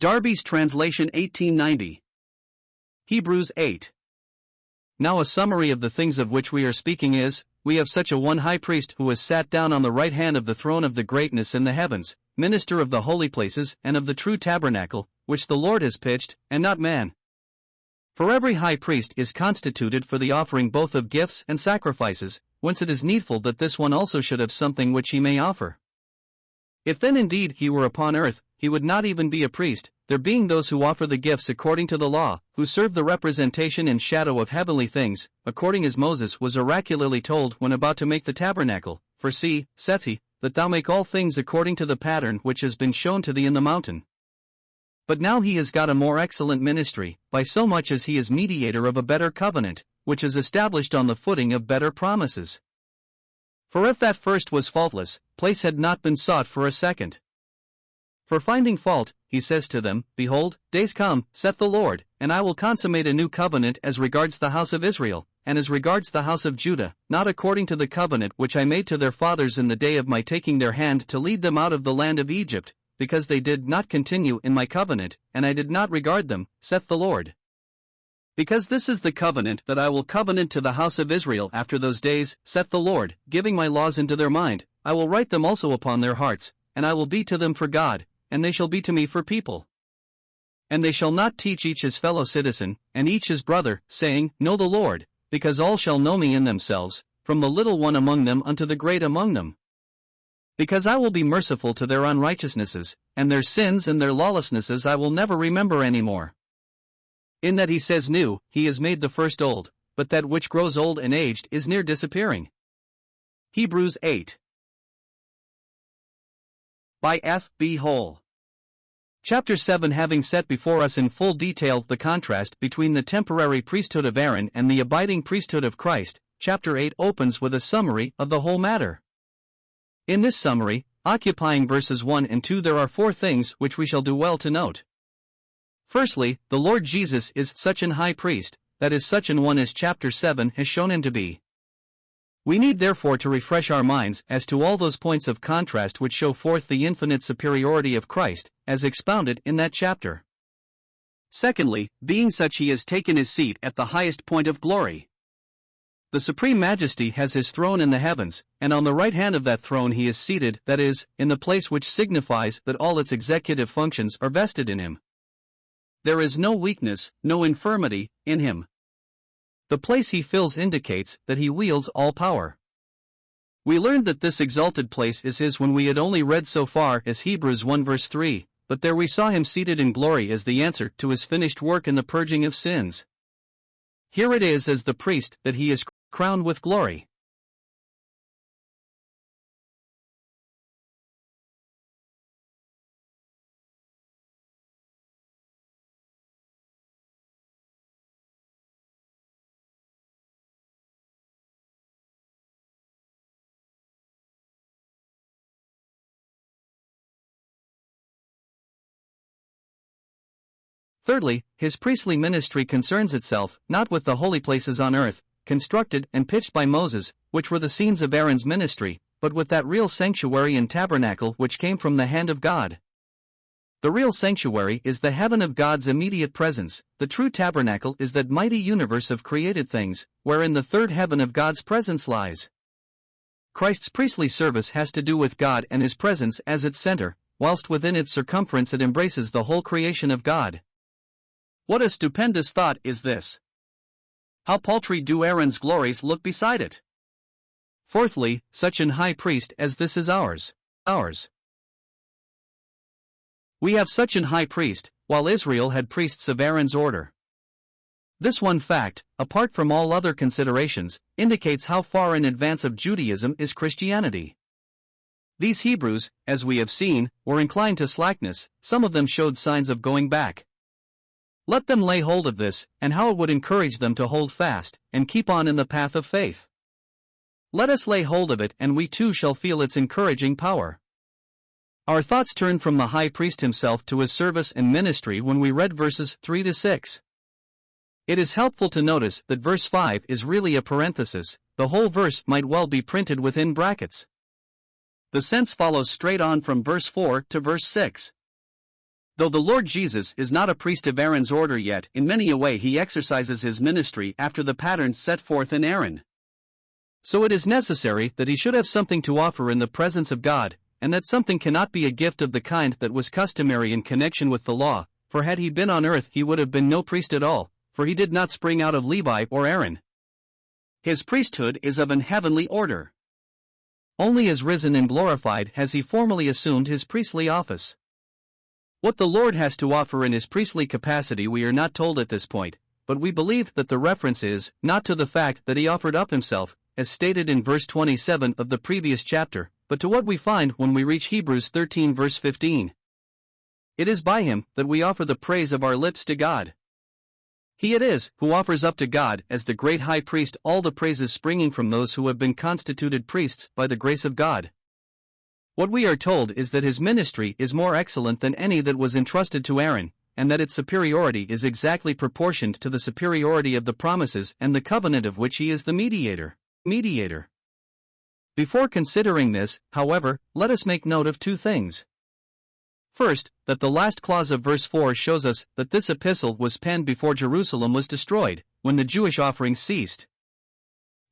Darby's translation 1890. Hebrews 8. Now a summary of the things of which we are speaking is, we have such a one high priest who has sat down on the right hand of the throne of the greatness in the heavens, minister of the holy places and of the true tabernacle, which the Lord has pitched, and not man. For every high priest is constituted for the offering both of gifts and sacrifices, whence it is needful that this one also should have something which he may offer. If then indeed he were upon earth, he would not even be a priest, there being those who offer the gifts according to the law, who serve the representation and shadow of heavenly things, according as Moses was oracularly told when about to make the tabernacle, for see, saith he, that thou make all things according to the pattern which has been shown to thee in the mountain. But now he has got a more excellent ministry, by so much as he is mediator of a better covenant, which is established on the footing of better promises. For if that first was faultless, place had not been sought for a second. For finding fault, he says to them, Behold, days come, saith the Lord, and I will consummate a new covenant as regards the house of Israel, and as regards the house of Judah, not according to the covenant which I made to their fathers in the day of my taking their hand to lead them out of the land of Egypt, because they did not continue in my covenant, and I did not regard them, saith the Lord. Because this is the covenant that I will covenant to the house of Israel after those days, saith the Lord, giving my laws into their mind, I will write them also upon their hearts, and I will be to them for God, and they shall be to me for people. And they shall not teach each his fellow citizen, and each his brother, saying, Know the Lord, because all shall know me in themselves, from the little one among them unto the great among them. Because I will be merciful to their unrighteousnesses, and their sins and their lawlessnesses I will never remember any more. In that he says new, he has made the first old, but that which grows old and aged is near disappearing. Hebrews 8. By F. B. Hole. Chapter 7. Having set before us in full detail the contrast between the temporary priesthood of Aaron and the abiding priesthood of Christ, Chapter 8 opens with a summary of the whole matter. In this summary, occupying verses 1 and 2, there are 4 things which we shall do well to note. Firstly, the Lord Jesus is such an high priest, that is such an one as Chapter 7 has shown him to be. We need therefore to refresh our minds as to all those points of contrast which show forth the infinite superiority of Christ, as expounded in that chapter. Secondly, being such he has taken his seat at the highest point of glory. The supreme majesty has his throne in the heavens, and on the right hand of that throne he is seated, that is, in the place which signifies that all its executive functions are vested in him. There is no weakness, no infirmity, in him. The place he fills indicates that he wields all power. We learned that this exalted place is his when we had only read so far as Hebrews 1 verse 3, but there we saw him seated in glory as the answer to his finished work in the purging of sins. Here it is as the priest that he is crowned with glory. Thirdly, his priestly ministry concerns itself not with the holy places on earth, constructed and pitched by Moses, which were the scenes of Aaron's ministry, but with that real sanctuary and tabernacle which came from the hand of God. The real sanctuary is the heaven of God's immediate presence, the true tabernacle is that mighty universe of created things, wherein the third heaven of God's presence lies. Christ's priestly service has to do with God and his presence as its center, whilst within its circumference it embraces the whole creation of God. What a stupendous thought is this! How paltry do Aaron's glories look beside it! Fourthly, such an high priest as this is ours. We have such an high priest, while Israel had priests of Aaron's order. This one fact, apart from all other considerations, indicates how far in advance of Judaism is Christianity. These Hebrews, as we have seen, were inclined to slackness, some of them showed signs of going back. Let them lay hold of this, and how it would encourage them to hold fast, and keep on in the path of faith. Let us lay hold of it, and we too shall feel its encouraging power. Our thoughts turn from the high priest himself to his service and ministry when we read verses 3 to 6. It is helpful to notice that verse 5 is really a parenthesis, the whole verse might well be printed within brackets. The sense follows straight on from verse 4 to verse 6. Though the Lord Jesus is not a priest of Aaron's order yet, in many a way he exercises his ministry after the pattern set forth in Aaron. So it is necessary that he should have something to offer in the presence of God, and that something cannot be a gift of the kind that was customary in connection with the law, for had he been on earth he would have been no priest at all, for he did not spring out of Levi or Aaron. His priesthood is of an heavenly order. Only as risen and glorified has he formally assumed his priestly office. What the Lord has to offer in his priestly capacity we are not told at this point, but we believe that the reference is not to the fact that he offered up himself, as stated in verse 27 of the previous chapter, but to what we find when we reach Hebrews 13 verse 15. It is by him that we offer the praise of our lips to God. He it is who offers up to God as the great high priest all the praises springing from those who have been constituted priests by the grace of God. What we are told is that his ministry is more excellent than any that was entrusted to Aaron, and that its superiority is exactly proportioned to the superiority of the promises and the covenant of which he is the mediator. Before considering this, however, let us make note of two things. First, that the last clause of verse 4 shows us that this epistle was penned before Jerusalem was destroyed, when the Jewish offerings ceased.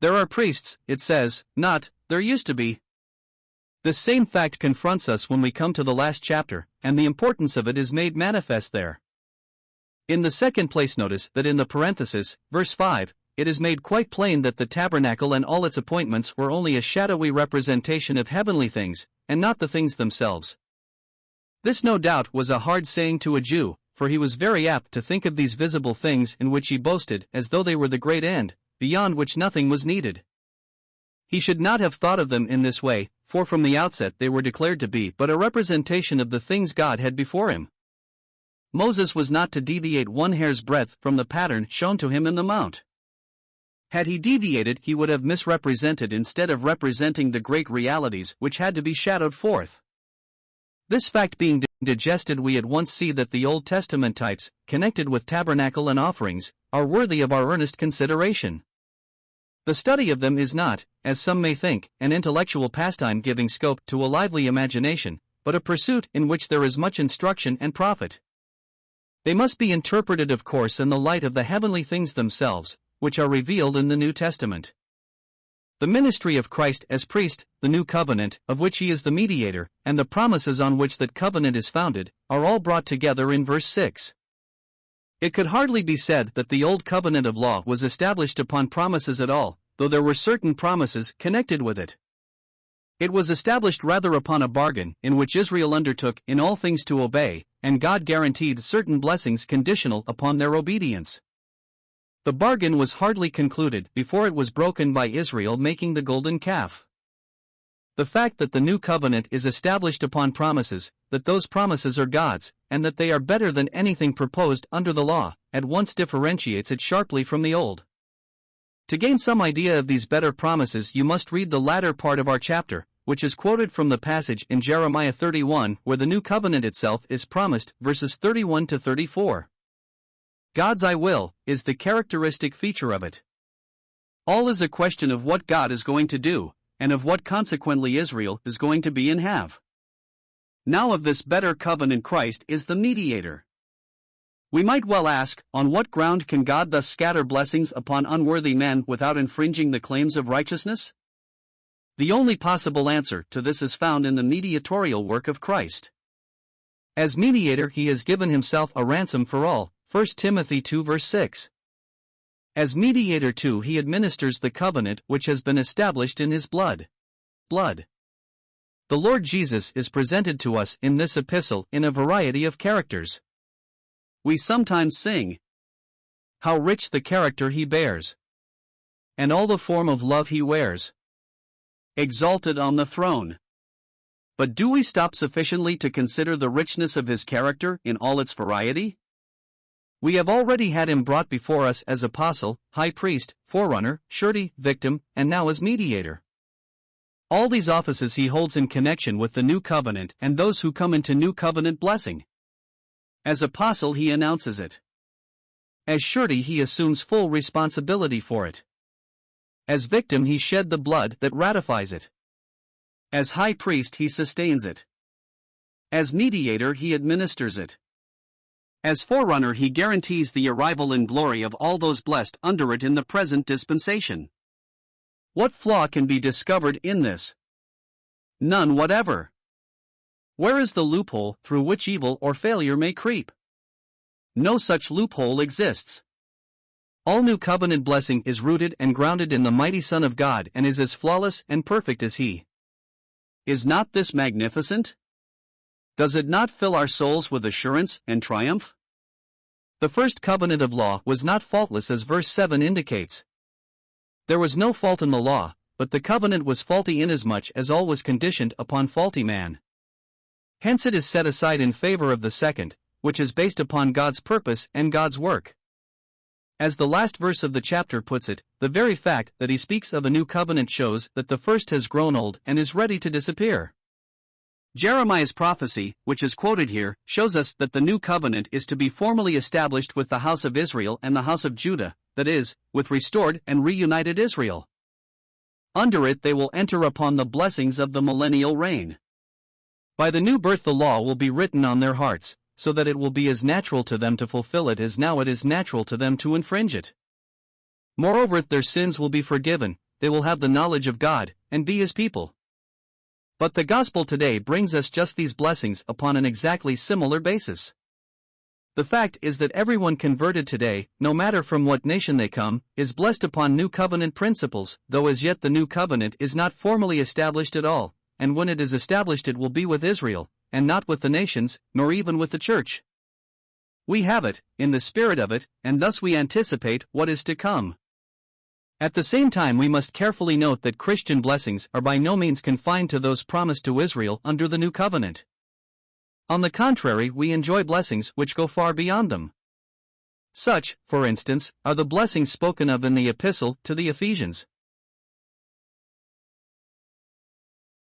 There are priests, it says, not, there used to be. This same fact confronts us when we come to the last chapter, and the importance of it is made manifest there. In the second place, notice that in the parenthesis, verse 5, it is made quite plain that the tabernacle and all its appointments were only a shadowy representation of heavenly things, and not the things themselves. This no doubt was a hard saying to a Jew, for he was very apt to think of these visible things in which he boasted as though they were the great end, beyond which nothing was needed. He should not have thought of them in this way, for from the outset they were declared to be but a representation of the things God had before him. Moses was not to deviate one hair's breadth from the pattern shown to him in the mount. Had he deviated, he would have misrepresented instead of representing the great realities which had to be shadowed forth. This fact being digested, we at once see that the Old Testament types, connected with tabernacle and offerings, are worthy of our earnest consideration. The study of them is not, as some may think, an intellectual pastime giving scope to a lively imagination, but a pursuit in which there is much instruction and profit. They must be interpreted, of course, in the light of the heavenly things themselves, which are revealed in the New Testament. The ministry of Christ as priest, the new covenant, of which he is the mediator, and the promises on which that covenant is founded, are all brought together in verse 6. It could hardly be said that the old covenant of law was established upon promises at all, though there were certain promises connected with it. It was established rather upon a bargain in which Israel undertook in all things to obey, and God guaranteed certain blessings conditional upon their obedience. The bargain was hardly concluded before it was broken by Israel making the golden calf. The fact that the new covenant is established upon promises, that those promises are God's, and that they are better than anything proposed under the law, at once differentiates it sharply from the old. To gain some idea of these better promises, you must read the latter part of our chapter, which is quoted from the passage in Jeremiah 31, where the new covenant itself is promised, verses 31 to 34. God's "I will" is the characteristic feature of it. All is a question of what God is going to do, and of what consequently Israel is going to be and have. Now of this better covenant Christ is the mediator. We might well ask, on what ground can God thus scatter blessings upon unworthy men without infringing the claims of righteousness? The only possible answer to this is found in the mediatorial work of Christ. As mediator he has given himself a ransom for all, 1 Timothy 2 verse 6. As mediator too he administers the covenant which has been established in his blood. The Lord Jesus is presented to us in this epistle in a variety of characters. We sometimes sing, "How rich the character he bears, and all the form of love he wears, exalted on the throne." But do we stop sufficiently to consider the richness of his character in all its variety? We have already had him brought before us as apostle, high priest, forerunner, surety, victim, and now as mediator. All these offices he holds in connection with the new covenant and those who come into new covenant blessing. As apostle he announces it. As surety he assumes full responsibility for it. As victim he shed the blood that ratifies it. As high priest he sustains it. As mediator he administers it. As forerunner, he guarantees the arrival in glory of all those blessed under it in the present dispensation. What flaw can be discovered in this? None whatever. Where is the loophole through which evil or failure may creep? No such loophole exists. All new covenant blessing is rooted and grounded in the mighty Son of God and is as flawless and perfect as He. Is not this magnificent? Does it not fill our souls with assurance and triumph? The first covenant of law was not faultless, as verse 7 indicates. There was no fault in the law, but the covenant was faulty inasmuch as all was conditioned upon faulty man. Hence it is set aside in favor of the second, which is based upon God's purpose and God's work. As the last verse of the chapter puts it, the very fact that he speaks of a new covenant shows that the first has grown old and is ready to disappear. Jeremiah's prophecy, which is quoted here, shows us that the new covenant is to be formally established with the house of Israel and the house of Judah, that is, with restored and reunited Israel. Under it they will enter upon the blessings of the millennial reign. By the new birth the law will be written on their hearts, so that it will be as natural to them to fulfill it as now it is natural to them to infringe it. Moreover, their sins will be forgiven, they will have the knowledge of God, and be His people. But the gospel today brings us just these blessings upon an exactly similar basis. The fact is that everyone converted today, no matter from what nation they come, is blessed upon new covenant principles, though as yet the new covenant is not formally established at all, and when it is established it will be with Israel, and not with the nations, nor even with the church. We have it, in the spirit of it, and thus we anticipate what is to come. At the same time we must carefully note that Christian blessings are by no means confined to those promised to Israel under the new covenant. On the contrary, we enjoy blessings which go far beyond them. Such, for instance, are the blessings spoken of in the Epistle to the Ephesians.